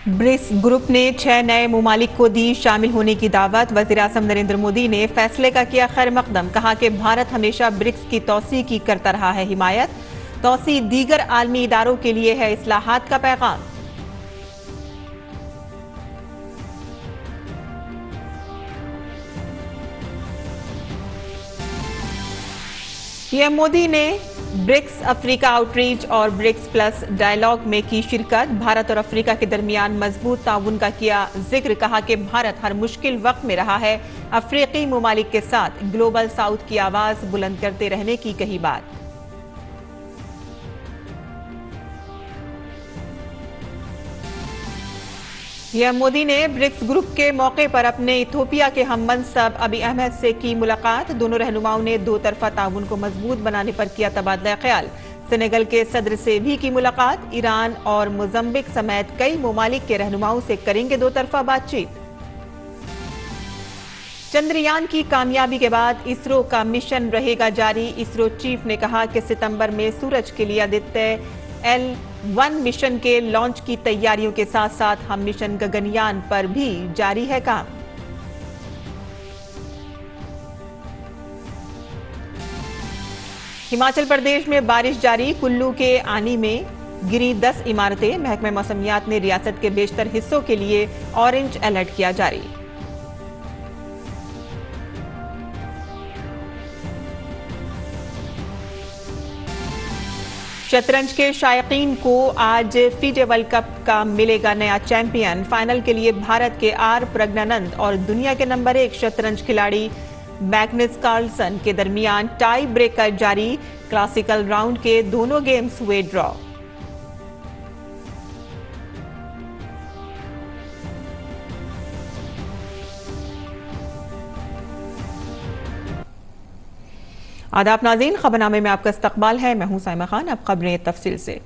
BRICS group ने 6 नए ममालिक को दी शामिल होने की दावत। वज़ीर-ए-आज़म नरेंद्र मोदी ने फैसले का किया खैर मकदम। कहा कि भारत हमेशा ब्रिक्स की तौसीह की करता रहा है हिमायत। तौसीह दीगर आलमी इदारों के लिए है इस्लाहात का पैगाम। पीएम मोदी ने ब्रिक्स अफ्रीका आउटरीच और ब्रिक्स प्लस डायलॉग में की शिरकत। भारत और अफ्रीका के दरमियान मजबूत ताउन का किया जिक्र। कहा कि भारत हर मुश्किल वक्त में रहा है अफ्रीकी ममालिक के साथ। ग्लोबल साउथ की आवाज बुलंद करते रहने की कही बात। पीएम मोदी ने ब्रिक्स ग्रुप के मौके पर अपने इथियोपिया के हममनसब अबी अहमद से की मुलाकात। दोनों रहनुमाओं ने दो तरफा ताउन को मजबूत बनाने पर किया तबादला ख्याल। सेनेगल के सदर से भी की मुलाकात। ईरान और मोजम्बिक समेत कई ममालिक के रहनुमाओं से करेंगे दो तरफा बातचीत। चंद्रयान की कामयाबी के बाद इसरो का मिशन रहेगा जारी। इसरो चीफ ने कहा कि सितंबर में सूरज के लिए आदित्य L1 मिशन के लॉन्च की तैयारियों के साथ साथ हम मिशन गगनयान पर भी जारी है काम। हिमाचल प्रदेश में बारिश जारी। कुल्लू के आनी में गिरी 10 इमारतें। महकमे मौसमियात ने रियासत के बेशतर हिस्सों के लिए ऑरेंज अलर्ट किया जारी। शतरंज के शायकीन को आज फीडे वर्ल्ड कप का मिलेगा नया चैंपियन। फाइनल के लिए भारत के आर प्रज्ञानंद और दुनिया के नंबर 1 शतरंज खिलाड़ी मैग्नस कार्लसन के दरमियान टाई ब्रेकर जारी। क्लासिकल राउंड के दोनों गेम्स हुए ड्रॉ। आदाब नाज़रीन, खबरनामे में आपका इस्तकबाल है। मैं हूं साइमा खान। अब खबरें तफसील से।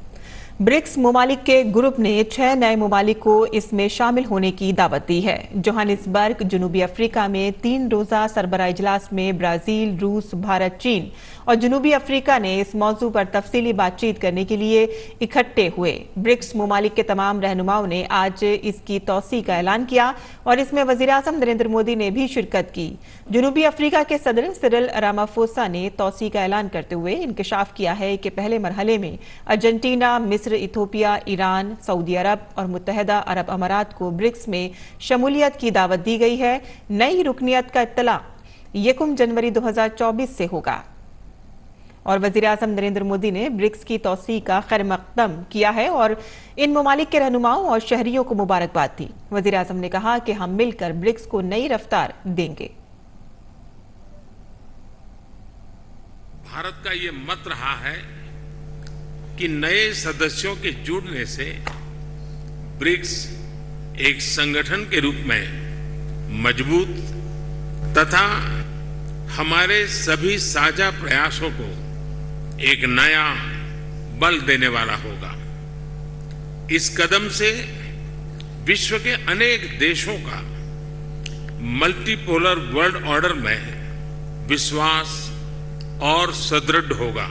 ब्रिक्स ममालिक के ग्रुप ने 6 नए ममालिक को इसमें शामिल होने की दावत दी है। जोहानिसबर्ग जनूबी अफ्रीका में 3 रोजा सरबराह इजलास में ब्राजील, रूस, भारत, चीन और जनूबी अफ्रीका ने इस मौजू पर तफसीली बातचीत करने के लिए इकट्ठे हुए। ब्रिक्स ममालिक के तमाम रहनुमाओं ने आज इसकी तौसीह का ऐलान किया और इसमें वज़ीर-ए-आज़म नरेंद्र मोदी ने भी शिरकत की। जनूबी अफ्रीका के सदर सिरिल रामाफोसा ने तौसीह का ऐलान करते हुए इंकशाफ किया है कि पहले मरहले में अर्जेंटीना, मिस्र, इथियोपिया, ईरान, सऊदी अरब और मुत्तहदा अरब अमारात को ब्रिक्स में शमूलियत की दावत दी गई है। नई रुकनियत का इत्तलाक 1 जनवरी 2024 से होगा और वज़ीर-ए-आज़म नरेंद्र मोदी ने ब्रिक्स की तौसीह का खैर मकदम किया है और इन ममालिक के रहनुमाओं और शहरियों को मुबारकबाद दी। वज़ीर-ए-आज़म ने कहा कि हम मिलकर ब्रिक्स को नई रफ्तार देंगे। भारत का ये मत रहा है कि नए सदस्यों के जुड़ने से ब्रिक्स एक संगठन के रूप में मजबूत तथा हमारे सभी साझा प्रयासों को एक नया बल देने वाला होगा। इस कदम से विश्व के अनेक देशों का मल्टीपोलर वर्ल्ड ऑर्डर में विश्वास और सुदृढ़ होगा।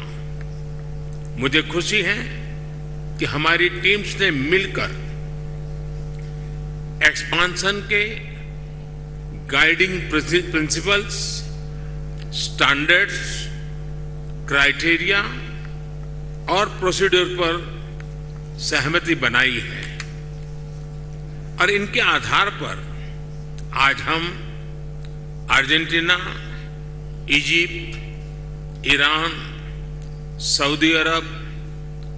मुझे खुशी है कि हमारी टीम्स ने मिलकर एक्सपांशन के गाइडिंग प्रिंसिपल्स, स्टैंडर्ड्स, क्राइटेरिया और प्रोसीड्यूर पर सहमति बनाई है और इनके आधार पर आज हम अर्जेंटीना, इजिप्ट, ईरान, सऊदी अरब,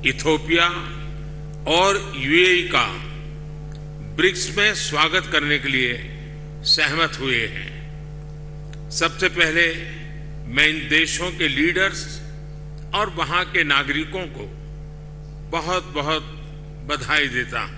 इथियोपिया और यूएई का ब्रिक्स में स्वागत करने के लिए सहमत हुए हैं। सबसे पहले मैं इन देशों के लीडर्स और वहां के नागरिकों को बहुत बहुत बधाई देता हूं।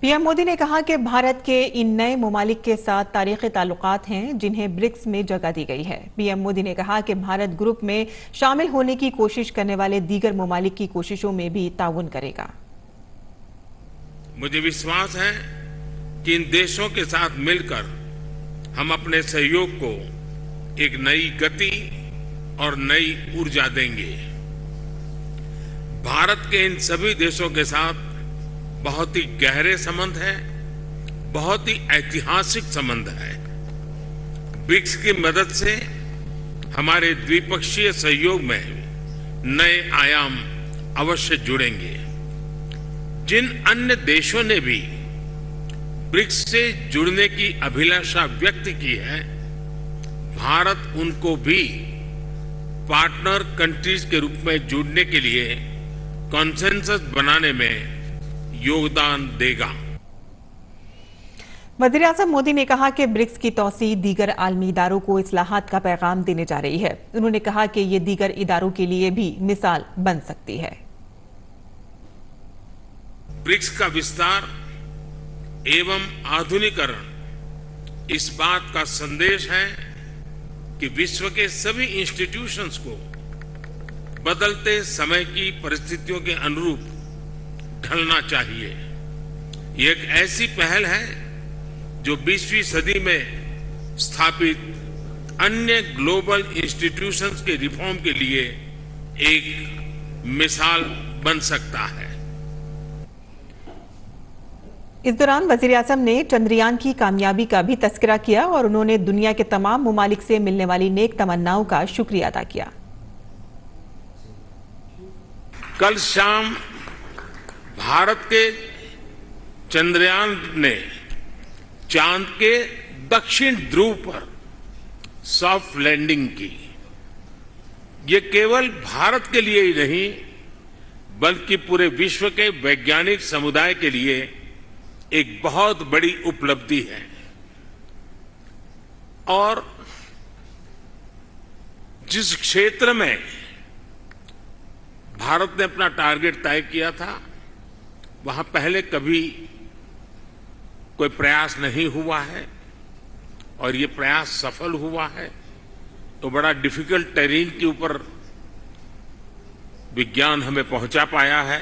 पीएम मोदी ने कहा कि भारत के इन नए ममालिक के साथ तारीखी ताल्लुकात हैं जिन्हें ब्रिक्स में जगह दी गई है। पीएम मोदी ने कहा कि भारत ग्रुप में शामिल होने की कोशिश करने वाले दीगर ममालिक की कोशिशों में भी ताउन करेगा। मुझे विश्वास है कि इन देशों के साथ मिलकर हम अपने सहयोग को एक नई गति और नई ऊर्जा देंगे। भारत के इन सभी देशों के साथ बहुत ही गहरे संबंध है, बहुत ही ऐतिहासिक संबंध है। ब्रिक्स की मदद से हमारे द्विपक्षीय सहयोग में नए आयाम अवश्य जुड़ेंगे। जिन अन्य देशों ने भी ब्रिक्स से जुड़ने की अभिलाषा व्यक्त की है, भारत उनको भी पार्टनर कंट्रीज के रूप में जुड़ने के लिए कॉन्सेंसस बनाने में योगदान देगा। वज़ीर-ए-आज़म मोदी ने कहा कि ब्रिक्स की तौसीह दीगर आलमी इदारों को इस्लाहात का पैगाम देने जा रही है। उन्होंने कहा कि ये दीगर इदारों के लिए भी मिसाल बन सकती है। ब्रिक्स का विस्तार एवं आधुनिकीकरण इस बात का संदेश है कि विश्व के सभी इंस्टीट्यूशंस को बदलते समय की परिस्थितियों के अनुरूप ढलना चाहिए। ये एक ऐसी पहल है जो 20वीं सदी में स्थापित अन्य ग्लोबल इंस्टीट्यूशंस के रिफॉर्म के लिए एक मिसाल बन सकता है। इस दौरान वज़ीर-ए-आज़म ने चंद्रयान की कामयाबी का भी तस्करा किया और उन्होंने दुनिया के तमाम मुमालिक से मिलने वाली नेक तमन्नाओं का शुक्रिया अदा किया। कल शाम भारत के चंद्रयान ने चांद के दक्षिण ध्रुव पर सॉफ्ट लैंडिंग की। ये केवल भारत के लिए ही नहीं, बल्कि पूरे विश्व के वैज्ञानिक समुदाय के लिए एक बहुत बड़ी उपलब्धि है। और जिस क्षेत्र में भारत ने अपना टारगेट तय किया था, वहां पहले कभी कोई प्रयास नहीं हुआ है और ये प्रयास सफल हुआ है। तो बड़ा डिफिकल्ट टेरेन के ऊपर विज्ञान हमें पहुंचा पाया है।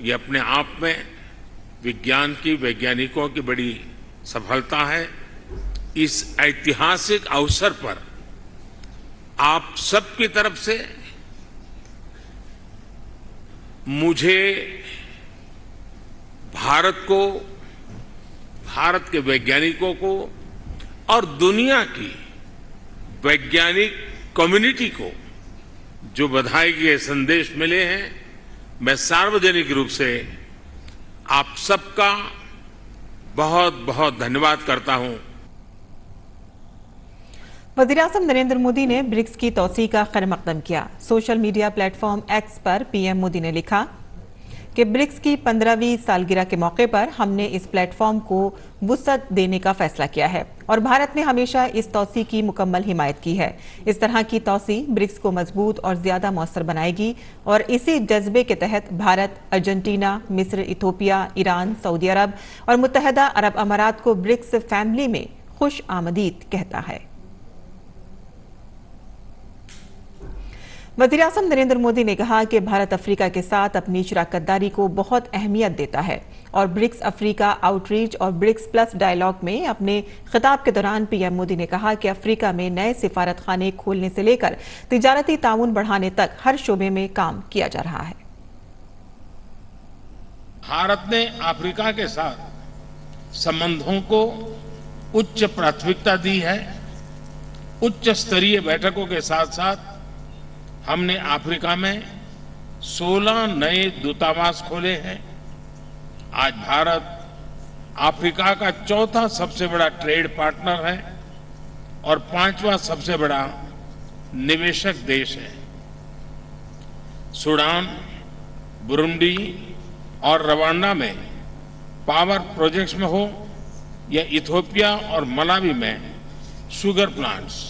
ये अपने आप में विज्ञान की, वैज्ञानिकों की बड़ी सफलता है। इस ऐतिहासिक अवसर पर आप सबकी तरफ से मुझे भारत को, भारत के वैज्ञानिकों को और दुनिया की वैज्ञानिक कम्युनिटी को जो बधाई के संदेश मिले हैं, मैं सार्वजनिक रूप से आप सबका बहुत बहुत धन्यवाद करता हूं। वज़ीर-ए-आज़म नरेंद्र मोदी ने ब्रिक्स की तौसीह का खैर मकदम किया। सोशल मीडिया प्लेटफॉर्म एक्स पर पीएम मोदी ने लिखा कि ब्रिक्स की 15वीं सालगिरह के मौके पर हमने इस प्लेटफॉर्म को वुसअत देने का फैसला किया है और भारत ने हमेशा इस तौसीह की मुकम्मल हिमायत की है। इस तरह की तौसीह ब्रिक्स को मजबूत और ज्यादा मौसर बनाएगी और इसी जज्बे के तहत भारत, अर्जेंटीना, मिस्र, इथोपिया, ईरान, सऊदी अरब और मुत्तहदा अरब अमारात को ब्रिक्स फैमिली में खुश आमदीद कहता है। वज़ीर-ए-आज़म नरेंद्र मोदी ने कहा कि भारत अफ्रीका के साथ अपनी शराकतदारी को बहुत अहमियत देता है और ब्रिक्स अफ्रीका आउटरीच और ब्रिक्स प्लस डायलॉग में अपने खिताब के दौरान पीएम मोदी ने कहा कि अफ्रीका में नए सिफारत खाने खोलने से लेकर तिजारती ताउन बढ़ाने तक हर शोबे में काम किया जा रहा है। भारत ने अफ्रीका के साथ संबंधों को उच्च प्राथमिकता दी है। उच्च स्तरीय बैठकों के साथ साथ हमने अफ्रीका में 16 नए दूतावास खोले हैं। आज भारत अफ्रीका का चौथा सबसे बड़ा ट्रेड पार्टनर है और 5वां सबसे बड़ा निवेशक देश है। सूडान, बुरुंडी और रवांडा में पावर प्रोजेक्ट्स में हो या इथियोपिया और मलावी में शुगर प्लांट्स,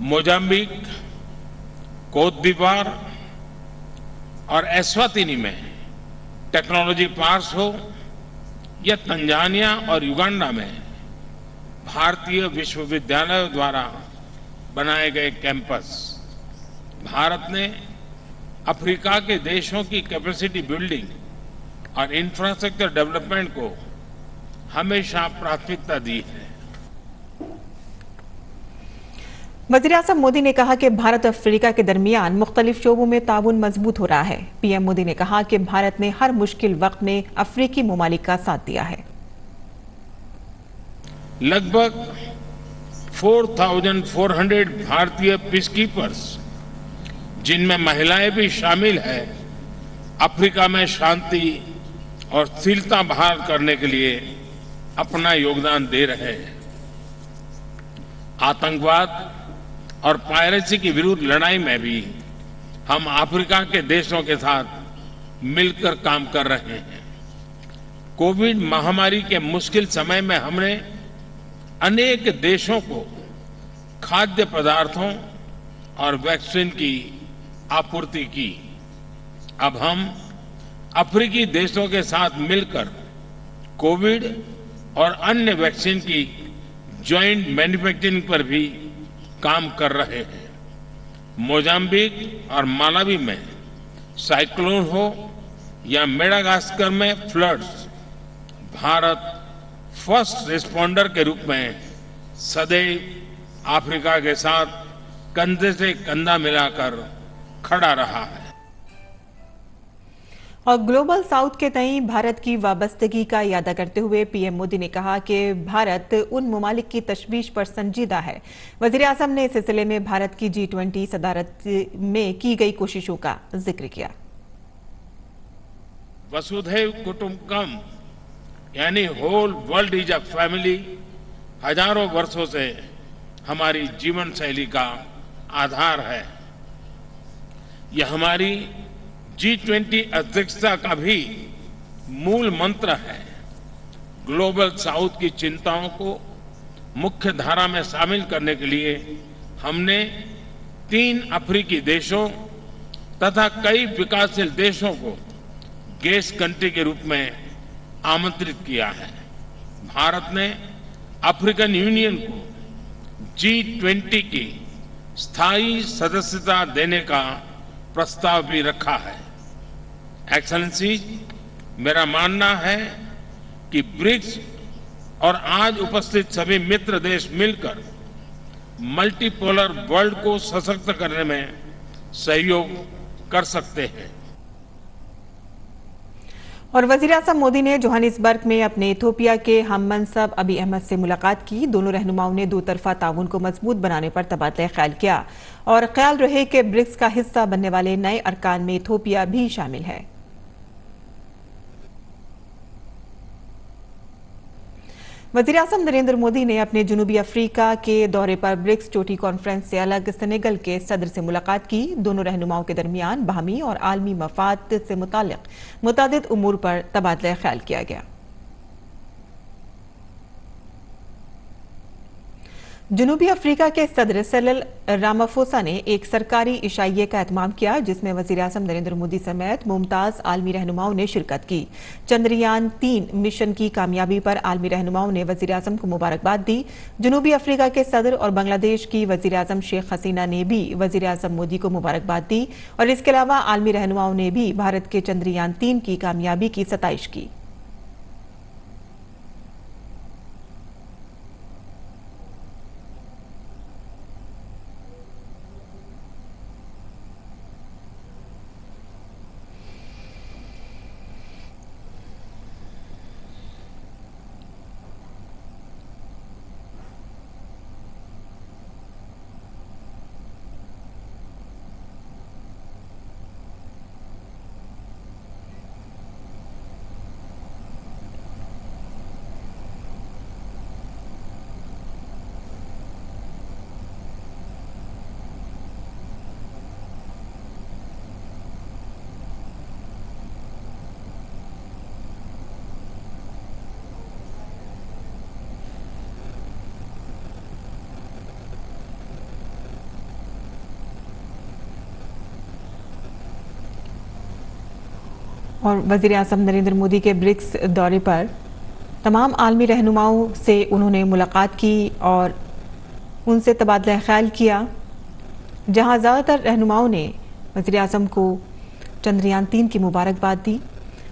मोजाम्बिक, कोत दीवार और एस्वातिनी में टेक्नोलॉजी पार्क्स हो या तंजानिया और युगांडा में भारतीय विश्वविद्यालयों द्वारा बनाए गए कैंपस, भारत ने अफ्रीका के देशों की कैपेसिटी बिल्डिंग और इंफ्रास्ट्रक्चर डेवलपमेंट को हमेशा प्राथमिकता दी है। वज़ीर-ए-आज़म मोदी ने कहा कि भारत और अफ्रीका के दरमियान मुख्तलिफ शोबों में ताउन मजबूत हो रहा है। पीएम मोदी ने कहा कि भारत ने हर मुश्किल वक्त में अफ्रीकी ममालिक का साथ दिया है। लगभग 4,400 भारतीय पीसकीपर्स, जिनमें महिलाएं भी शामिल हैं, अफ्रीका में शांति और स्थिरता बहाल करने के लिए अपना योगदान दे रहे हैं। आतंकवाद और पायरेसी के विरुद्ध लड़ाई में भी हम अफ्रीका के देशों के साथ मिलकर काम कर रहे हैं। कोविड महामारी के मुश्किल समय में हमने अनेक देशों को खाद्य पदार्थों और वैक्सीन की आपूर्ति की। अब हम अफ्रीकी देशों के साथ मिलकर कोविड और अन्य वैक्सीन की ज्वाइंट मैन्युफैक्चरिंग पर भी काम कर रहे हैं। मोजाम्बिक और मालावी में साइक्लोन हो या मेडागास्कर में फ्लड्स, भारत फर्स्ट रिस्पॉन्डर के रूप में सदैव अफ्रीका के साथ कंधे से कंधा मिलाकर खड़ा रहा है। और ग्लोबल साउथ के तई भारत की वाबस्तगी का यादा करते हुए पीएम मोदी ने कहा कि भारत उन ममालिक की तशवीश पर संजीदा है। वज़ीर-ए-आज़म ने इस सिलसिले में भारत की G20 सदारत में की गई कोशिशों का जिक्र किया। वसुधैव कुटुंबकम यानी whole world is a family हजारों वर्षों से हमारी जीवन शैली का आधार है। यह हमारी G20 अध्यक्षता का भी मूल मंत्र है। ग्लोबल साउथ की चिंताओं को मुख्य धारा में शामिल करने के लिए हमने 3 अफ्रीकी देशों तथा कई विकासशील देशों को गेस्ट कंट्री के रूप में आमंत्रित किया है। भारत ने अफ्रीकन यूनियन को G20 की स्थायी सदस्यता देने का प्रस्ताव भी रखा है। एक्सेलेंसी, मेरा मानना है कि ब्रिक्स और आज उपस्थित सभी मित्र देश मिलकर मल्टीपोलर वर्ल्ड को सशक्त करने में सहयोग कर सकते हैं। और वज़ीर-ए-आज़म मोदी ने जोहानिसबर्ग में अपने इथियोपिया के हममनसब अबी अहमद से मुलाकात की। दोनों रहनुमाओं ने दो तरफा ताउन को मजबूत बनाने पर तबादला ख्याल किया और ख्याल रहे कि ब्रिक्स का हिस्सा बनने वाले नए अरकान में इथियोपिया भी शामिल है। वज़ीर-ए-आज़म नरेंद्र मोदी ने अपने जनूबी अफ्रीका के दौरे पर ब्रिक्स चोटी कॉन्फ्रेंस से अलग सेनेगल के सदर से मुलाकात की। दोनों रहनुमाओं के दरमियान बाहमी और आलमी मफाद से मुतालिक मुतादिद उमूर पर तबादला ख्याल किया गया। जनूबी अफ्रीका के सदर सिरिल रामाफोसा ने एक सरकारी इशाइये का एहतमाम किया, जिसमें वज़ीर-ए-आज़म नरेंद्र मोदी समेत मुमताज आलमी रहनुमाओं ने शिरकत की। चंद्रयान 3 मिशन की कामयाबी पर आलमी रहनुमाओं ने वज़ीर-ए-आज़म को मुबारकबाद दी। जनूबी अफ्रीका के सदर और बांग्लादेश की वज़ीर-ए-आज़म शेख हसीना ने भी वज़ीर-ए-आज़म मोदी को मुबारकबाद दी और इसके अलावा आलमी रहनुमाओं ने भी भारत के चंद्रयान 3 की कामयाबी की सताइश की। और वज़ीर-ए-आज़म नरेंद्र मोदी के ब्रिक्स दौरे पर तमाम आलमी रहनुमाओं से उन्होंने मुलाकात की और उनसे तबादला ख्याल किया, जहां ज़्यादातर रहनुमाओं ने वज़ीर-ए-आज़म को चंद्रयान 3 की मुबारकबाद दी।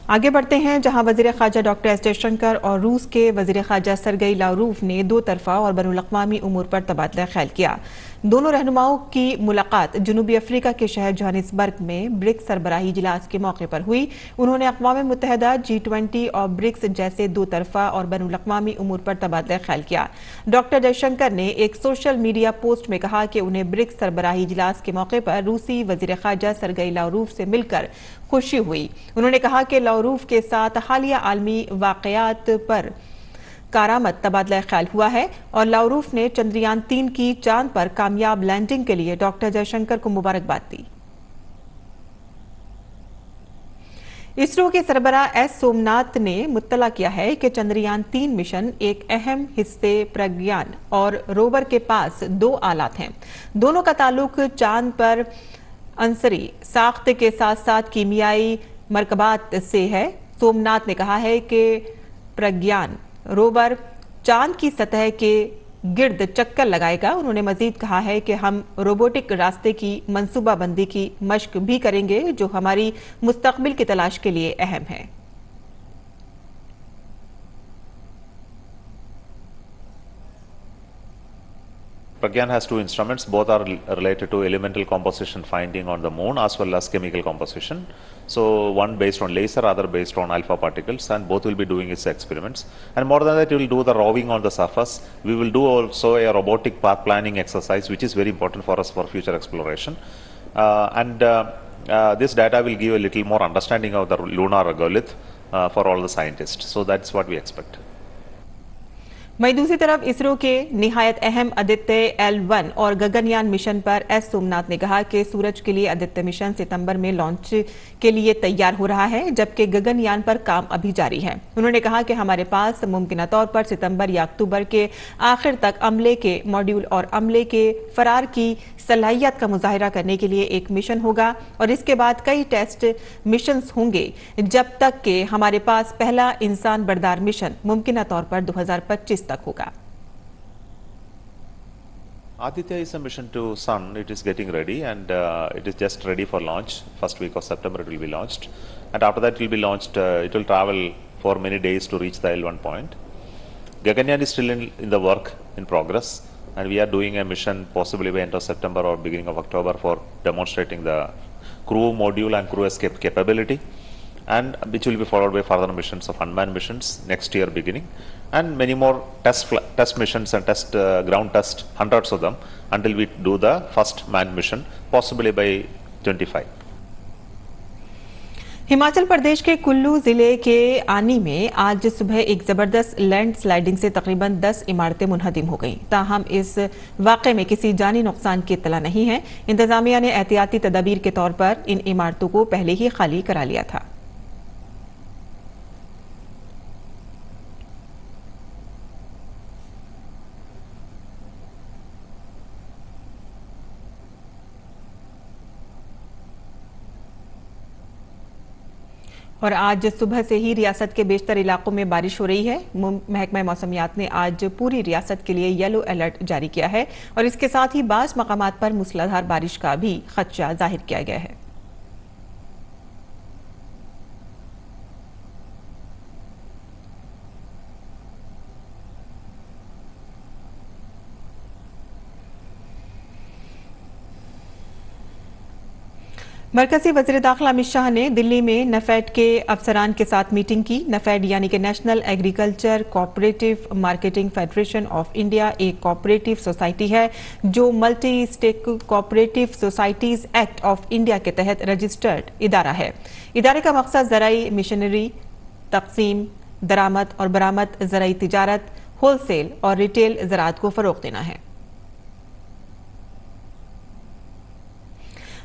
आगे बढ़ते हैं, जहां वज़ीर ख़ारजा डॉक्टर एस जयशंकर और रूस के वज़ीर ख़ारजा सरगई लावरोव ने दो तरफ़ा और बैनुल अक़वामी उमूर पर तबादला ख्याल किया। दोनों रहनुमाओं की मुलाकात जनूबी अफ्रीका के शहर जोहानिसबर्ग में ब्रिक्स सरबराही इजलास के मौके पर हुई। उन्होंने अक़वाम मुत्तहिदा, G20 और ब्रिक्स जैसे दो तरफा और बैनुल-अक़वामी उमूर पर तबादला ख्याल किया। डॉक्टर जयशंकर ने एक सोशल मीडिया पोस्ट में कहा कि उन्हें ब्रिक्स सरबराही इजलास के मौके पर रूसी वज़ीर ख़ारजा सरगई लावरूफ से मिलकर खुशी हुई। उन्होंने कहा कि लावरूफ के साथ हालिया आलमी वाक़यात पर कारामद तबादला ख्याल हुआ है और लावरूफ ने चंद्रयान 3 की चांद पर कामयाब लैंडिंग के लिए डॉक्टर जयशंकर को मुबारकबाद दी। इसरो के सरबराह एस सोमनाथ ने मुत्तला किया है कि चंद्रयान 3 मिशन एक अहम हिस्से प्रज्ञान और रोवर के पास दो आलात हैं। दोनों का ताल्लुक चांद पर अंसरी साख्त के साथ साथ कीमियाई मरकबात से है। सोमनाथ ने कहा है कि प्रज्ञान रोवर चांद की सतह के गिर्द चक्कर लगाएगा। उन्होंने मजीद कहा है कि हम रोबोटिक रास्ते की मंसूबाबंदी की मश्क भी करेंगे जो हमारी मुस्तकबिल की तलाश के लिए अहम है। Pragyan has two instruments, both are related to elemental composition finding on the moon as well as chemical composition. So one based on laser, other based on alpha particles, and both will be doing its experiments. And more than that, we will do the roving on the surface. We will do also a robotic path planning exercise, which is very important for us for future exploration. This data will give a little more understanding of the lunar regolith for all the scientists. So that's what we expect. वहीं दूसरी तरफ इसरो के निहायत अहम Aditya L1 और Gaganyaan mission पर S Somnath ने कहा कि सूरज के लिए आदित्य मिशन सितंबर में लॉन्च के लिए तैयार हो रहा है, जबकि गगनयान पर काम अभी जारी है। उन्होंने कहा कि हमारे पास मुमकिन तौर पर सितंबर या अक्टूबर के आखिर तक अमले के मॉड्यूल और अमले के फरार की सलाहियत का मुजाहिरा करने के लिए एक मिशन होगा और इसके बाद कई टेस्ट मिशन होंगे जब तक कि हमारे पास पहला इंसान बरदार मिशन मुमकिन तौर पर 2025 तक होगा। Aditya is a mission to Sun. It is getting ready and it is just ready for launch. First week of September it will be launched, and after that it will be launched. It will travel for many days to reach the L1 point. Gaganyaan is still in the work in progress, and we are doing a mission possibly by end of September or beginning of October for demonstrating the crew module and crew escape capability, and which will be followed by further missions of unmanned missions next year beginning, and many more test missions and ground test, hundreds of them, until we do the first manned mission possibly by 25. Himachal Pradesh के कुल्लू जिले के आनी में आज सुबह एक जबरदस्त landsliding से तकरीबन 10 इमारतें मुनहदिम हो गईं। ताहम इस वाक़े में किसी जानी नुकसान की इत्तला नहीं है। इंतजामिया ने एहतियाती तदाबीर के तौर पर इन इमारतों को पहले ही खाली करा लिया था। और आज सुबह से ही रियासत के बेशतर इलाकों में बारिश हो रही है। महकमा मौसमियात ने आज पूरी रियासत के लिए येलो अलर्ट जारी किया है और इसके साथ ही बाज़ मकामात पर मूसलाधार बारिश का भी खदशा जाहिर किया गया है। मरकजी वज़ीर दाखिला अमित शाह ने दिल्ली में नफेड के अफसरान के साथ मीटिंग की। नफेड यानी कि national agriculture cooperative marketing federation of India एक कोऑपरेटिव सोसाइटी है जो multi state cooperative societies act of India के तहत रजिस्टर्ड इदारा है। इदारे का मकसद ज़राई मिशनरी, तकसीम, दरामद और बरामद, ज़राई तिजारत, होलसेल और रिटेल ज़राअत को फ़रोग़ देना है।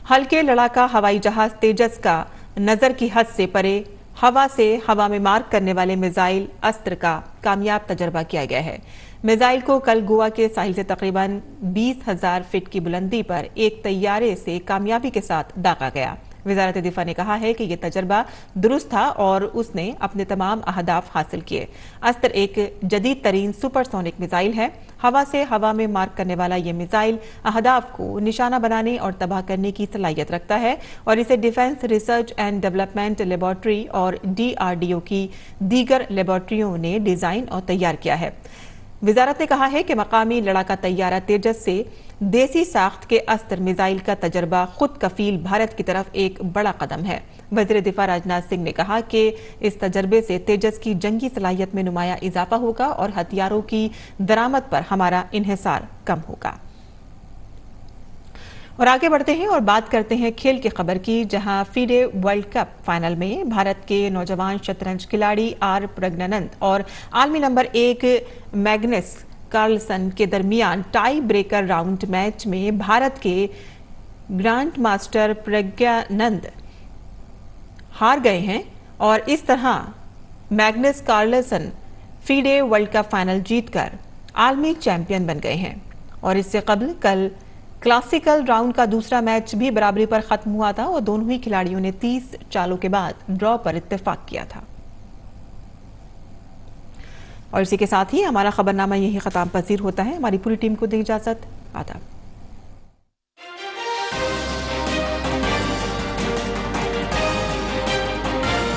हल्के लड़ाका हवाई जहाज तेजस का नजर की हद से परे हवा से हवा में मार करने वाले मिसाइल अस्त्र का कामयाब तजर्बा किया गया है। मिसाइल को कल गोवा के साहिल से तकरीबन 20,000 फीट की बुलंदी पर एक तैयारे से कामयाबी के साथ दागा गया। वजारत दिफा ने कहा है कि यह तजर्बा दुरुस्त था और उसने अपने तमाम अहदाफ हासिल किए। अस्त्र एक जदीद तरीन सुपरसोनिक मिसाइल है। हवा से हवा में मार करने वाला यह मिसाइल अहदाफ को निशाना बनाने और तबाह करने की सलाहियत रखता है और इसे defence research and development laboratory और DRDO की दीगर लेबॉर्ट्रियों ने डिजाइन और तैयार किया है। वजारत ने कहा है कि मकामी लड़ाका तैयारा तेजस से देसी साख्त के अस्त्र मिसाइल का तजर्बा खुद कफील भारत की तरफ एक बड़ा कदम है। वज़ीर दिफा राजनाथ सिंह ने कहा कि इस तजर्बे से तेजस की जंगी सलाहियत में नुमाया इजाफा होगा और हथियारों की दरामद पर हमारा इन्हिसार कम होगा। और आगे बढ़ते हैं और बात करते हैं खेल की खबर की, जहां फीडे वर्ल्ड कप फाइनल में भारत के नौजवान शतरंज खिलाड़ी आर प्रज्ञानंद और आलमी नंबर 1 मैग्नस कार्लसन के दरमियान टाई ब्रेकर राउंड मैच में भारत के ग्रैंड मास्टर प्रज्ञानंद हार गए हैं और इस तरह Magnus Carlsen FIDE world cup final जीतकर आलमी चैंपियन बन गए हैं। और इससे कबल कल क्लासिकल राउंड का दूसरा मैच भी बराबरी पर खत्म हुआ था और दोनों ही खिलाड़ियों ने 30 चालों के बाद ड्रॉ पर इत्तेफाक किया था। और इसी के साथ ही हमारा खबरनामा यही खत्म पसीर होता है। हमारी पूरी टीम को दी इजाजत। आदाब।